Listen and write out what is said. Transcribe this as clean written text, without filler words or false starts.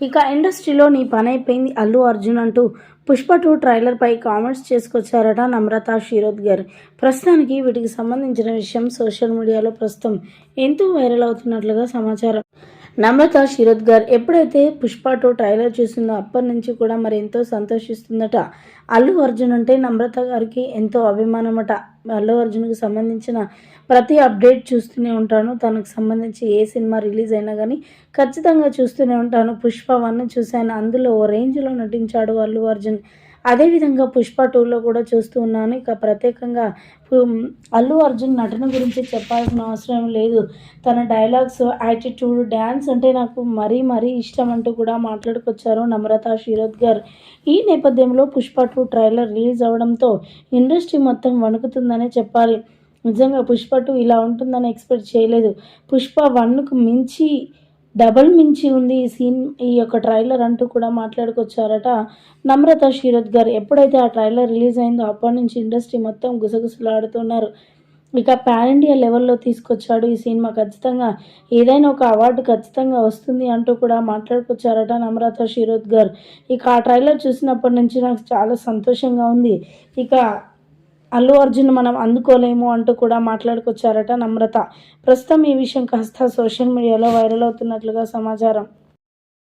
ఇక ఇండస్ట్రీలో నీ పని అయిపోయింది అల్లు అర్జున్ అంటూ పుష్ప 2 ట్రైలర్పై కామెంట్స్ చేసుకొచ్చారట నమ్రత శిరోద్కర్. ప్రస్తుతానికి వీటికి సంబంధించిన విషయం సోషల్ మీడియాలో ప్రస్తుతం ఎంతో వైరల్ అవుతున్నట్లుగా సమాచారం. నమ్రత శిరోద్కర్ ఎప్పుడైతే పుష్ప 2 ట్రైలర్ చూసిందో అప్పటి నుంచి కూడా మరి ఎంతో సంతోషిస్తుందట. అల్లు అర్జున్ అంటే నమ్రత గారికి ఎంతో అభిమానమట. అల్లు అర్జున్కి సంబంధించిన ప్రతి అప్డేట్ చూస్తూనే ఉంటాను. తనకు సంబంధించి ఏ సినిమా రిలీజ్ అయినా కానీ ఖచ్చితంగా చూస్తూనే ఉంటాను. పుష్ప 1 చూశాను, అందులో ఓ రేంజ్లో నటించాడు అల్లు అర్జున్. అదేవిధంగా పుష్ప 2లో కూడా చూస్తూ ఉన్నాను. ఇక ప్రత్యేకంగా అల్లు అర్జున్ నటన గురించి చెప్పాల్సిన అవసరం లేదు. తన డైలాగ్స్, యాటిట్యూడ్, డ్యాన్స్ అంటే నాకు మరీ మరీ ఇష్టం అంటూ కూడా మాట్లాడుకొచ్చారు నమ్రత శిరోద్కర్. ఈ నేపథ్యంలో పుష్ప 2 ట్రైలర్ రిలీజ్ అవడంతో ఇండస్ట్రీ మొత్తం వణుకుతుందనే చెప్పాలి. నిజంగా పుష్ప 2 ఇలా ఉంటుందని ఎక్స్పెక్ట్ చేయలేదు. పుష్ప 1కు మించి డబల్ మించి ఉంది ఈ యొక్క ట్రైలర్ అంటూ కూడా మాట్లాడుకొచ్చారట నమ్రత శిరోద్కర్. ఎప్పుడైతే ఆ ట్రైలర్ రిలీజ్ అయిందో అప్పటి నుంచి ఇండస్ట్రీ మొత్తం గుసగుసలాడుతున్నారు. ఇక పాన్ ఇండియా లెవెల్లో తీసుకొచ్చాడు ఈ సినిమా, ఖచ్చితంగా ఏదైనా ఒక అవార్డు ఖచ్చితంగా వస్తుంది అంటూ కూడా మాట్లాడుకొచ్చారట నమ్రత శిరోద్కర్. ఇక ఆ ట్రైలర్ చూసినప్పటి నుంచి నాకు చాలా సంతోషంగా ఉంది. ఇక అల్లు అర్జున్ మనం అందుకోలేము అంటూ కూడా మాట్లాడుకొచ్చారట నమ్రత. ప్రస్తుతం ఈ విషయం కాస్త సోషల్ మీడియాలో వైరల్ అవుతున్నట్లుగా సమాచారం.